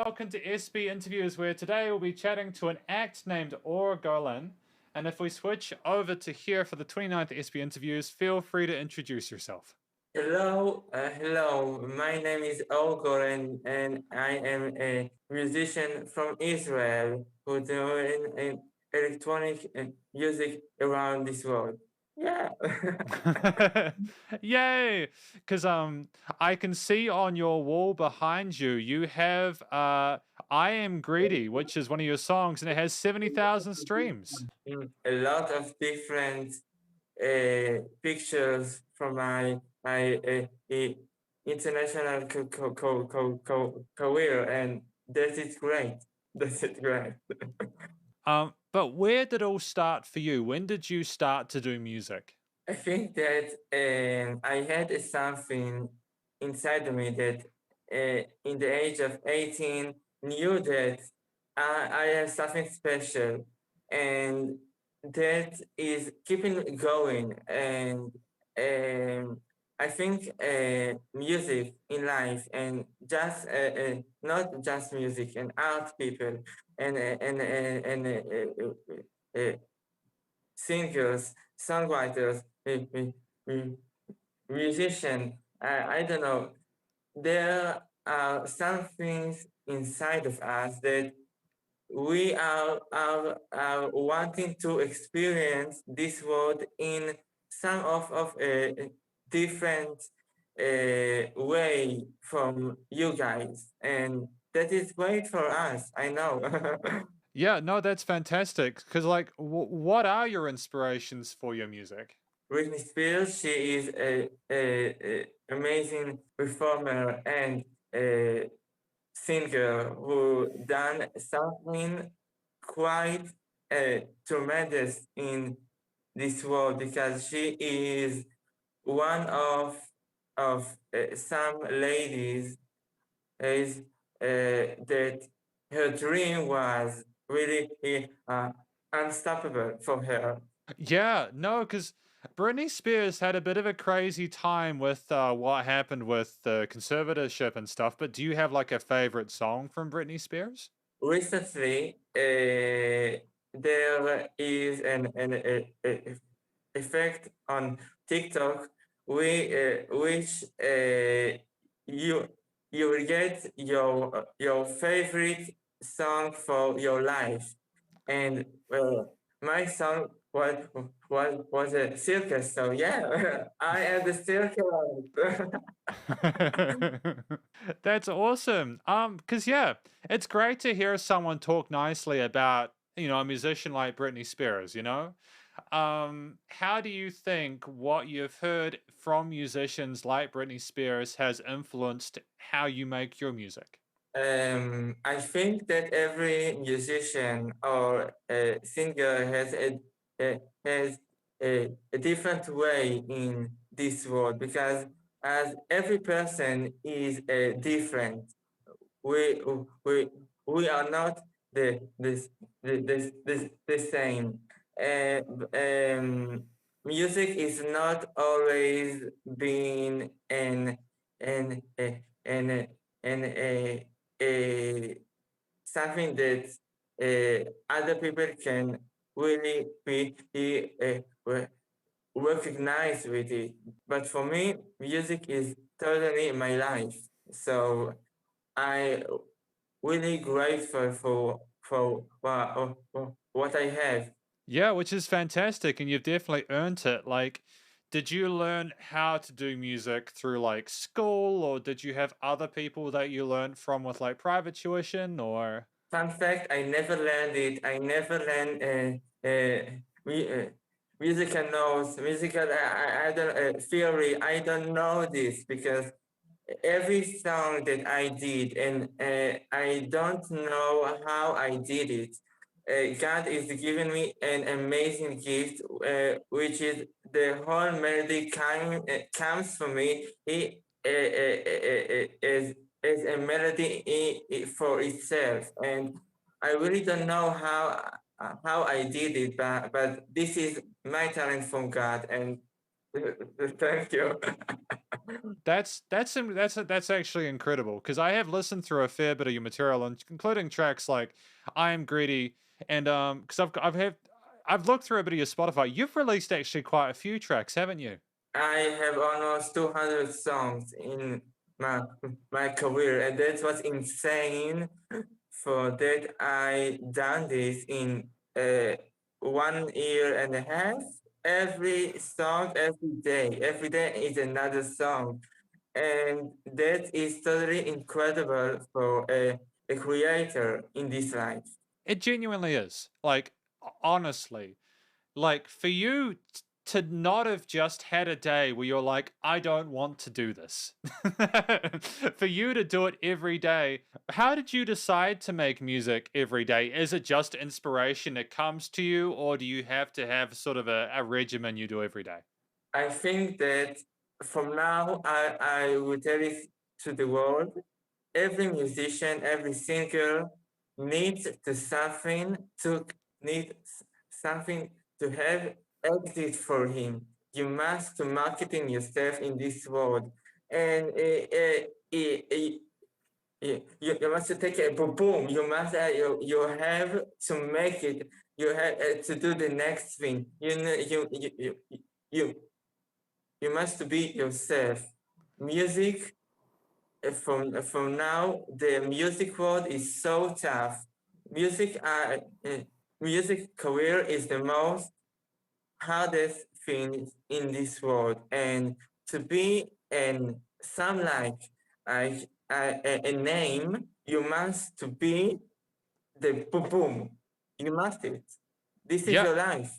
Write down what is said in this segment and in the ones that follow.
welcome to SB Interviews, where today we'll be chatting to an act named Golan. And if we switch over to here for the 29th SB Interviews, feel free to introduce yourself. Hello. My name is Golan, and I am a musician from Israel who doing electronic music around this world. Yeah. Yay! Because I can see on your wall behind you, you have "I Am Greedy," which is one of your songs, and it has 70,000 streams. A lot of different pictures from my international career, and that is great. That's it, great. But where did it all start for you? When did you start to do music? I think that I had something inside of me that in the age of 18 knew that I have something special, and that is keeping going. And I think music in life, and just not just music and art people and singers, songwriters, musician. I don't know. There are some things inside of us that we are wanting to experience this world in some of a different way from you guys, and that is great for us. I know. Yeah, no, that's fantastic. Because, like, what are your inspirations for your music? Britney Spears, she is a amazing performer and a singer who done something quite tremendous in this world, because she is one of some ladies is that her dream was really unstoppable for her. Yeah, no, because Britney Spears had a bit of a crazy time with what happened with the conservatorship and stuff. But do you have like a favorite song from Britney Spears? Recently, there is an effect on TikTok, which you you will get your favorite song for your life, and my song was a circus. So yeah, I am the circus. That's awesome. Because yeah, it's great to hear someone talk nicely about, a musician like Britney Spears, how do you think what you've heard from musicians like Britney Spears has influenced how you make your music? I think that every musician or singer has a different way in this world, because as every person is different. We we we are not the same. Uh, um, Music is not always being an an a something that other people can really be recognized with it. But for me, music is totally my life. So I really grateful for what I have. Yeah, which is fantastic, and you've definitely earned it. Like, did you learn how to do music through like school, or did you have other people that you learned from with like private tuition, or? Fun fact: I never learned it. I never learned musical notes, musical I don't theory. I don't know this, because every song that I did, and I don't know how I did it. God is giving me an amazing gift, which is the whole melody comes from me. He is a melody for itself, and I really don't know how I did it, but this is my talent from God, and Thank you. That's actually incredible because I have listened through a fair bit of your material, including tracks like "I Am Greedy" and because I've looked through a bit of your Spotify. You've released actually quite a few tracks, haven't you? I have almost 200 songs in my my career, and that was insane. For that, I done this in 1 year and a half. Every song, every day is another song, and that is totally incredible for a creator in this life. It genuinely is. Like honestly, like for you to not have just had a day where you're like, I don't want to do this. For you to do it every day. How did you decide to make music every day? Is it just inspiration that comes to you, or do you have to have sort of a regimen you do every day? I think that from now, I will tell it to the world. Every musician, every singer needs to something to needs something to have exit for him. You must to marketing yourself in this world, and you must take a boom. You must you have to make it. You have to do the next thing. You you must be yourself. Music from now, the music world is so tough. Music uh, music career is the most hardest thing in this world, and to be in some like a name, you must to be the boom boom. You must it. This is Yeah. your life.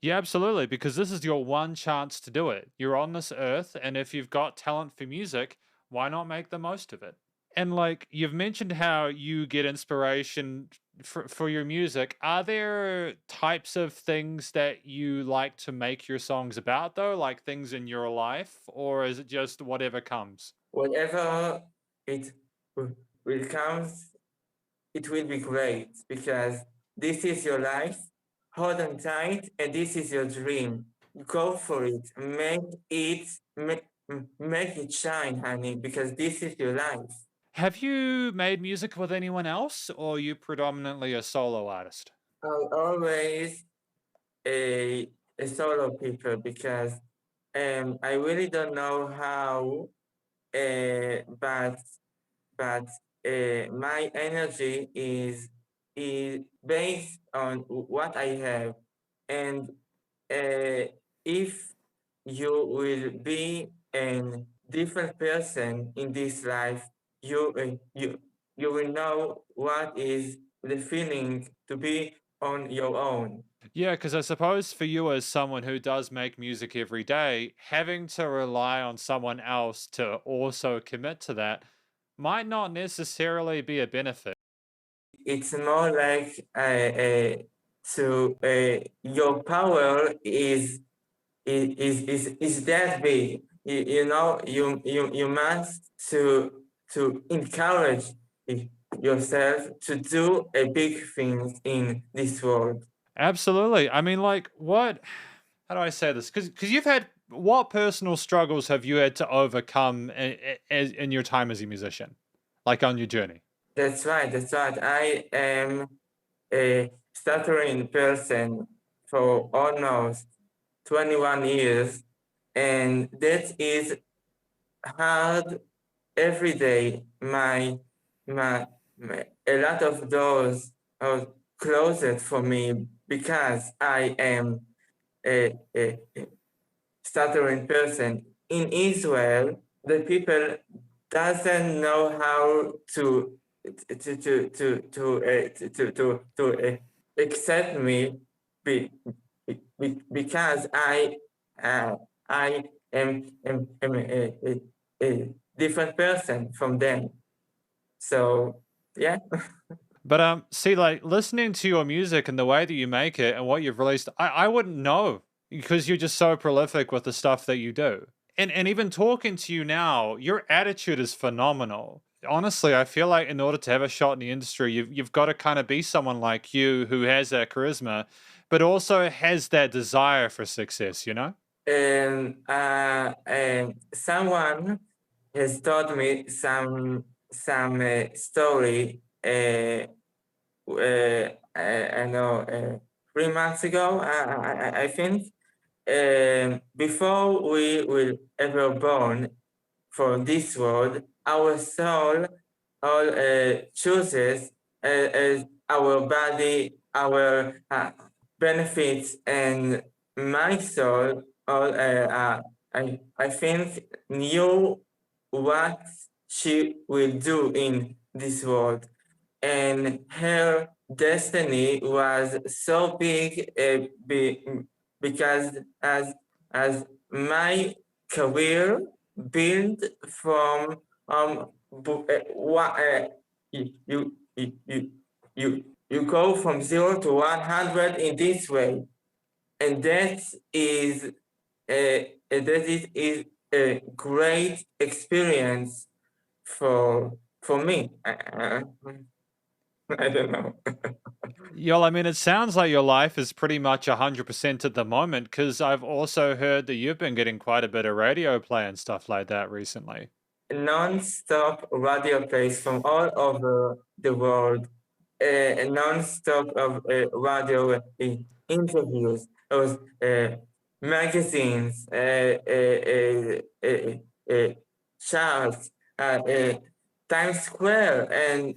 Yeah, absolutely. Because this is your one chance to do it. You're on this earth, and if you've got talent for music, why not make the most of it? And like you've mentioned how you get inspiration for your music. Are there types of things that you like to make your songs about though, like things in your life, or is it just whatever comes? Whatever it will come, it will be great because this is your life. Hold on tight, and this is your dream. Go for it. Make it shine, honey, because this is your life. Have you made music with anyone else, or are you predominantly a solo artist? I always a solo people because I really don't know how, but but my energy is based on what I have, and if you will be a different person in this life, you will know what is the feeling to be on your own. Yeah, because I suppose for you as someone who does make music every day, having to rely on someone else to also commit to that might not necessarily be a benefit. It's more like your power is that big. You know, you must to encourage yourself to do a big thing in this world. Absolutely. I mean, like, what? How do I say this? Because you've had what personal struggles have you had to overcome in your time as a musician, like on your journey? That's right. That's right. I am a stuttering person for almost 21 years, and that is hard every day. A lot of doors are closed for me because I am a stuttering person. In Israel, the people doesn't know how to accept me be, because uh, I am a different person from them. So yeah, But see, like listening to your music and the way that you make it and what you've released, I wouldn't know because you're just so prolific with the stuff that you do. And even talking to you now, your attitude is phenomenal. Honestly, I feel like in order to have a shot in the industry, you've got to kind of be someone like you who has that charisma, but also has that desire for success. You know? Someone has taught me some story. I know 3 months ago. I think before we will ever born for this world, our soul all chooses as our body, our benefits, and my soul all I think knew what she will do in this world, and her destiny was so big because as my career built from you, you you you go from 0 to 100 in this way, and that is a great experience for me. I don't know. Yo, I mean, it sounds like your life is pretty much 100% at the moment, because I've also heard that you've been getting quite a bit of radio play and stuff like that recently. Non-stop radio plays from all over the world, non-stop of radio interviews, those magazines, charts, Times Square, and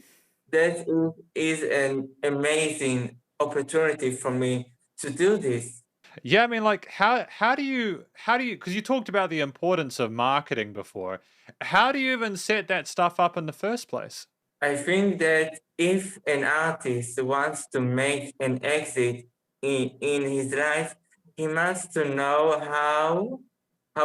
that is an amazing opportunity for me to do this. Yeah, I mean, like, how do you? Because you talked about the importance of marketing before. How do you even set that stuff up in the first place? I think that if an artist wants to make an exit in his life, he must to know how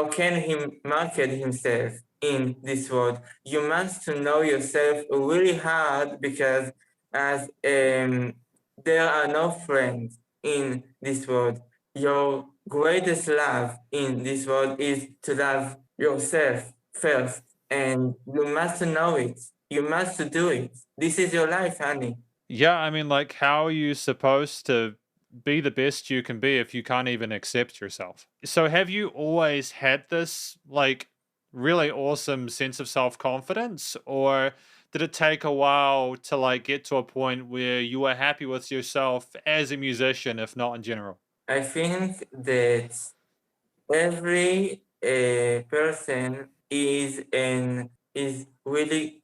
can he market himself in this world. You must to know yourself really hard because as there are no friends in this world. Your greatest love in this world is to love yourself first, and you must know it. You must do it. This is your life, honey. Yeah, I mean, like, how are you supposed to be the best you can be if you can't even accept yourself? So, have you always had this, like, really awesome sense of self confidence, or did it take a while to, like, get to a point where you were happy with yourself as a musician, if not in general? I think that every person is really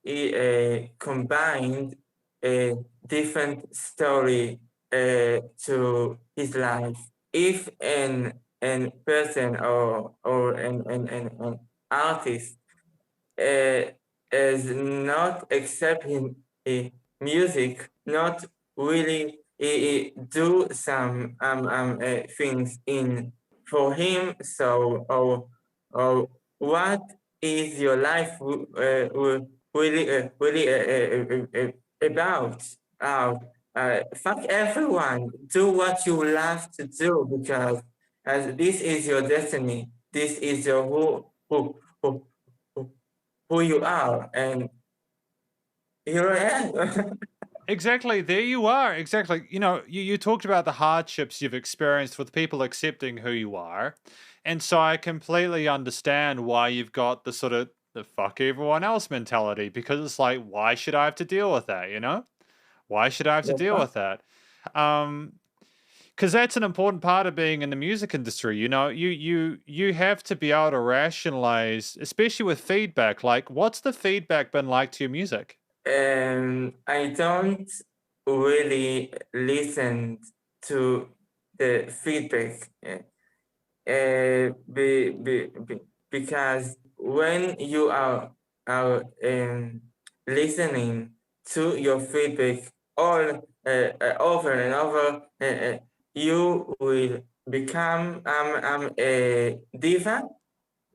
combined a different story to his life. If an person or an artist uh, is not accepting music, not really do some things in for him. So, or what is your life really about? Fuck everyone. Do what you love to do because as this is your destiny. This is your who who you are, and here I am. Exactly. There you are. Exactly. You talked about the hardships you've experienced with people accepting who you are. And so I completely understand why you've got the sort of the fuck everyone else mentality, because it's like, why should I have to deal with that? Why should I have to The deal fuck? with that? Um, because that's an important part of being in the music industry. You have to be able to rationalize, especially with feedback. Like, what's the feedback been like to your music? I don't really listen to the feedback because when you are listening to your feedback all over and over, you will become a diva,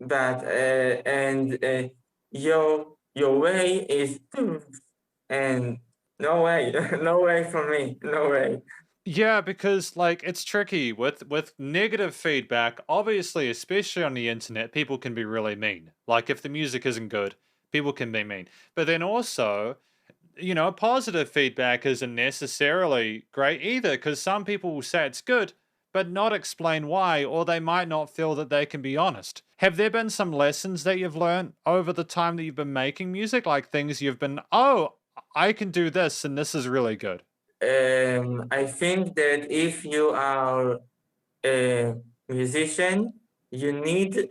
but and your way is and no way, no way for me, no way. Yeah, because like it's tricky with negative feedback. Obviously, especially on the internet, people can be really mean. Like if the music isn't good, people can be mean. But then also, positive feedback isn't necessarily great either, because some people will say it's good, but not explain why, or they might not feel that they can be honest. Have there been some lessons that you've learned over the time that you've been making music, like things you've been, oh, I can do this and this is really good? I think that if you are a musician, you need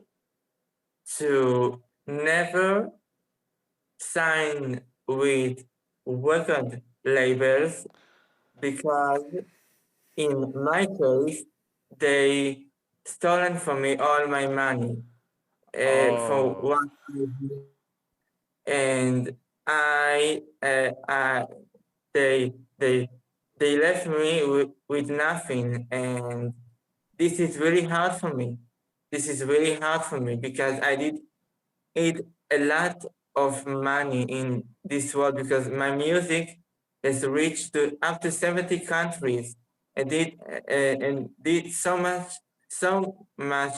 to never sign with record labels because in my case, they stolen from me all my money for Oh, one and I they they they left me with nothing and this is really hard for me. This is really hard for me because I did it a lot of money in this world because my music has reached to up to 70 countries and did so much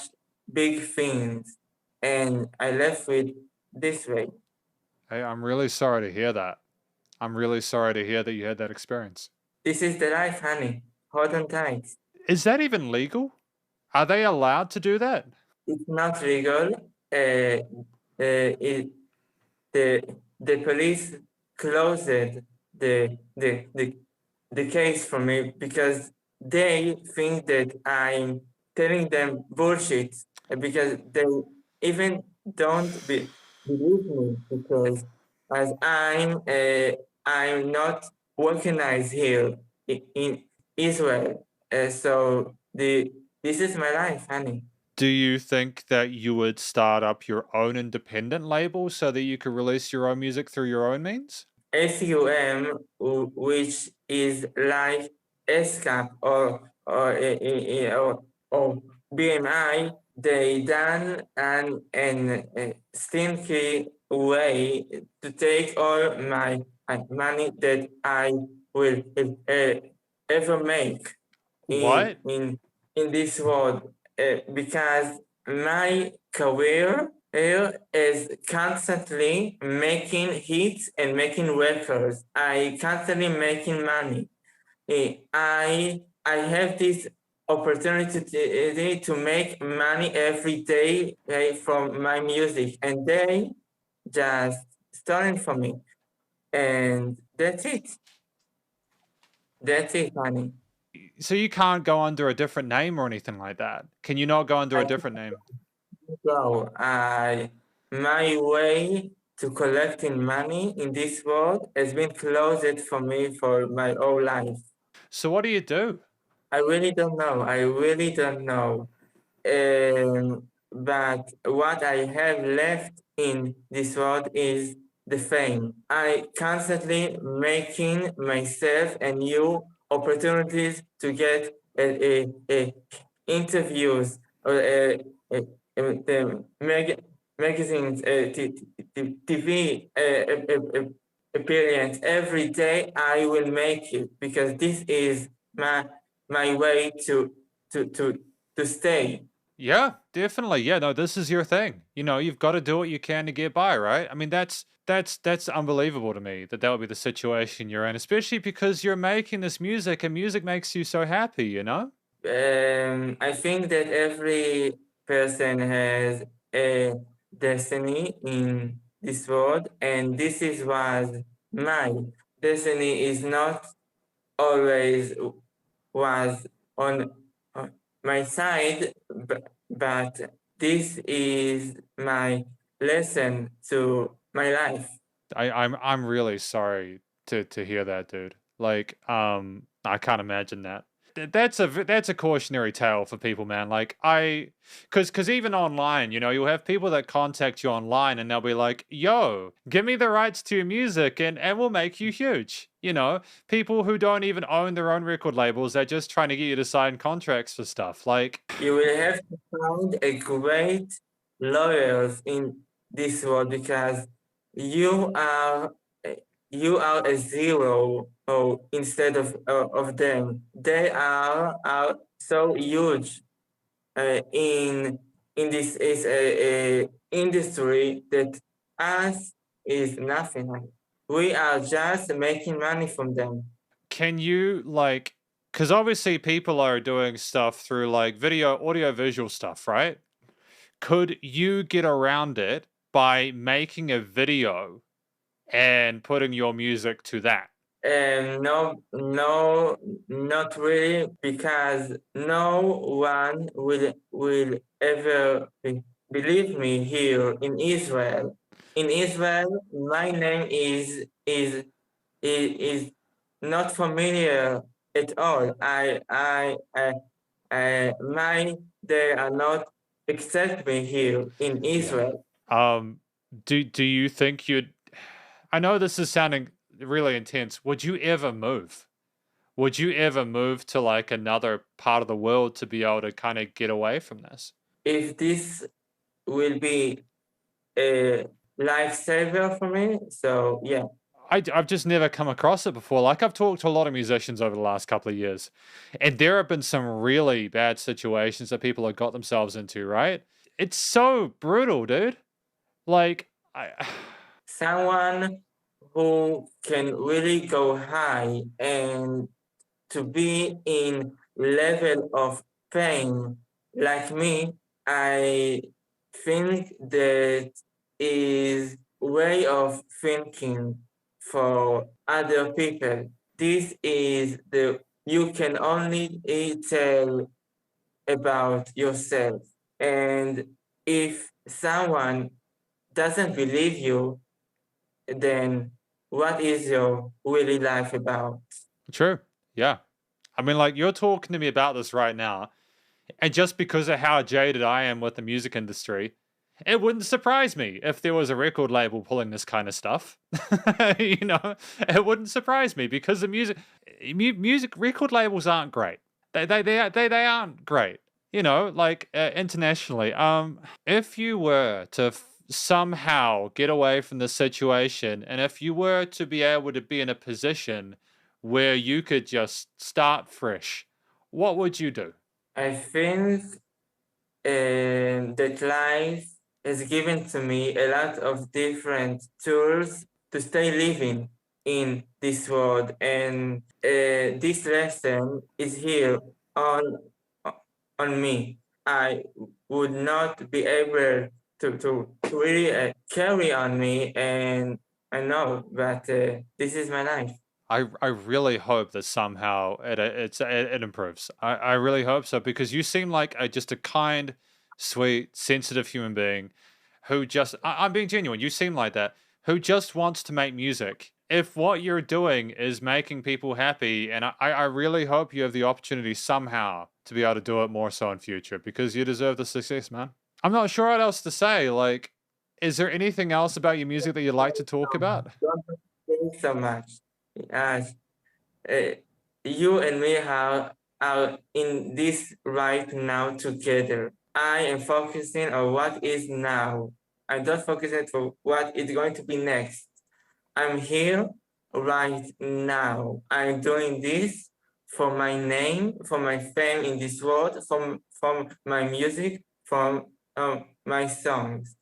big things and I left with this way. hey, I'm really sorry to hear that. I'm really sorry to hear that you had that experience. This is the life, honey. Hold on tight. Is that even legal? Are they allowed to do that? It's not legal. It, the the police closed the the the the case for me because they think that I'm telling them bullshit because they even don't believe me because as I'm not recognized here in Israel. So this is my life, honey. Do you think that you would start up your own independent label so that you could release your own music through your own means? SUM, which is like SCAP or BMI, they done an stinky way to take all my money that I will ever make in What? in in this world because my career is constantly making hits and making records. I constantly making money. I have this opportunity to make money every day from my music, and they just stolen from me. And that's it. That's it, honey. So you can't go under a different name or anything like that? Can you not go under I a different name? So my way to collecting money in this world has been closed for me for my whole life. So what do you do? I really don't know. I really don't know. But what I have left in this world is the fame. I constantly making myself a new opportunities to get interviews or the magazines, TV appearance every day. I will make it because this is my way to to to stay. Yeah, definitely. Yeah, no, this is your thing. You know, you've got to do what you can to get by, right? I mean, that's unbelievable to me that that would be the situation you're in, especially because you're making this music and music makes you so happy, you know? I think that every person has a destiny in this world, and this is was my destiny is not always was on my side, but this is my lesson to my life. I'm really sorry to hear that, dude. Like, I can't imagine that. That's a cautionary tale for people, man. Like because even online, you know, you'll have people that contact you online and they'll be like, "Yo, give me the rights to your music and we'll make you huge." You know, people who don't even own their own record labels, they're just trying to get you to sign contracts for stuff. Like, You will have to find a great lawyers in this world because you are you are a zero instead of them. They are so huge in this is a industry that us is nothing. We are just making money from them. can you like Because obviously people are doing stuff through like video, audio, visual stuff, right? Could you get around it by making a video and putting your music to that? No, no, not really, because no one will ever believe me here in Israel. In Israel, my name is not familiar at all. My they are not accept me here in Yeah. Israel. Do you think you'd I know this is sounding really intense. Would you ever move? Would you ever move to like another part of the world to be able to kind of get away from this? If this will be a lifesaver for me, so yeah. I've just never come across it before. Like I've talked to a lot of musicians over the last couple of years, and there have been some really bad situations that people have got themselves into, right? It's so brutal, dude. Like I Someone who can really go high and to be in level of pain like me, I think that is way of thinking for other people. This is the you can only tell about yourself. And if someone doesn't believe you, then what is your really life about? true. Yeah. I mean, like you're talking to me about this right now, and just because of how jaded I am with the music industry, it wouldn't surprise me if there was a record label pulling this kind of stuff. You know, it wouldn't surprise me because the music record labels aren't great. They aren't great. You know, like internationally. If you were to somehow get away from the situation, and if you were to be able to be in a position where you could just start fresh, what would you do? I think that life has given to me a lot of different tools to stay living in this world, and this lesson is here on on me. I would not be able to really carry on me, and I know that this is my life. I really hope that somehow it improves. I really hope so because you seem like just a kind, sweet, sensitive human being who just I'm being genuine. You seem like that who just wants to make music. If what you're doing is making people happy, and I really hope you have the opportunity somehow to be able to do it more so in future because you deserve the success, man. I'm not sure what else to say. Like, is there anything else about your music that you'd like to talk about? Thank you so much. Uh, uh, you and me are in this right now together. I am focusing on what is now. I'm not focusing for what is going to be next. I'm here right now. I'm doing this for my name, for my fame in this world, from my music, from my songs.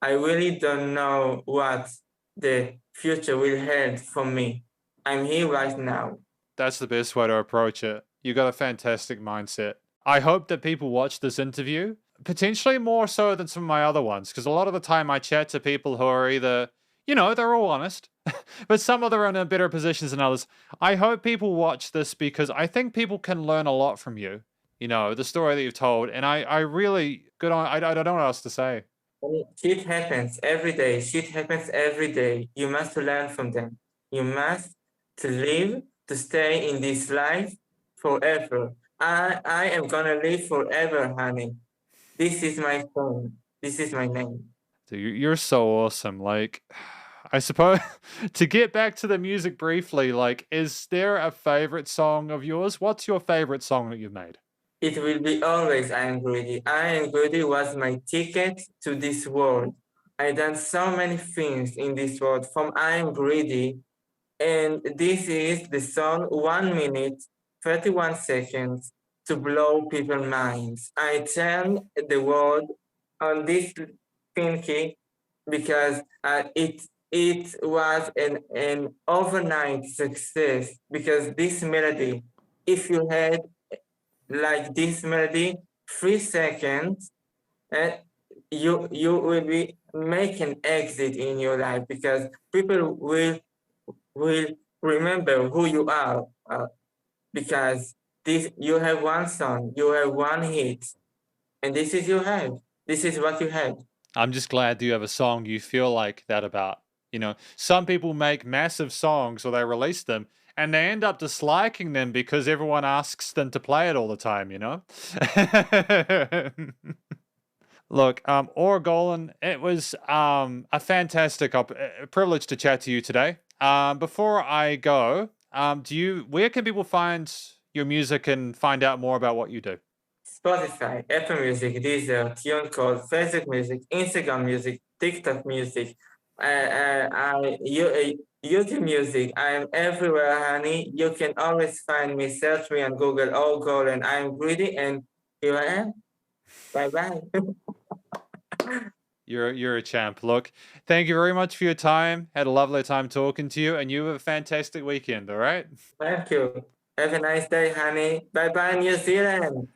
I really don't know what the future will hold for me. I'm here right now. That's the best way to approach it. You got a fantastic mindset. I hope that people watch this interview, potentially more so than some of my other ones, because a lot of the time I chat to people who are either, you know, they're all honest, but some of them are in better positions than others. I hope people watch this because I think people can learn a lot from you. You know, the story that you've told, and I really good on. I don't know what else to say. Shit happens every day. Shit happens every day. You must learn from them. You must to live, to stay in this life forever. I am gonna live forever, honey. This is my phone. This is my name. Dude, you're so awesome. Like, I suppose to get back to the music briefly, like, is there a favorite song of yours? What's your favorite song that you've made? It will be always I am greedy. I am greedy was my ticket to this world. I done so many things in this world from I am greedy. And this is the song 1 minute, 31 seconds to blow people's minds. I turn the world on this pinky because it was an overnight success because this melody if you had like this melody 3 seconds, and you will be make an exit in your life because people will remember who you are, because this you have one song, you have one hit, and this is you have. This is what you have. I'm just glad that you have a song you feel like that about. You know, some people make massive songs or they release them and they end up disliking them because everyone asks them to play it all the time, you know? Look, or Golan, it was a fantastic privilege to chat to you today. Before I go, where can people find your music and find out more about what you do? Spotify, Apple Music, Deezer, TuneCore, Facebook Music, Instagram Music, TikTok Music, YouTube Music. I'm everywhere, honey. You can always find me. Search me on Google or Golan. I'm greedy, and here I am. Bye bye. You're a champ. Look, thank you very much for your time. Had a lovely time talking to you, and you have a fantastic weekend. All right. Thank you. Have a nice day, honey. Bye bye, New Zealand.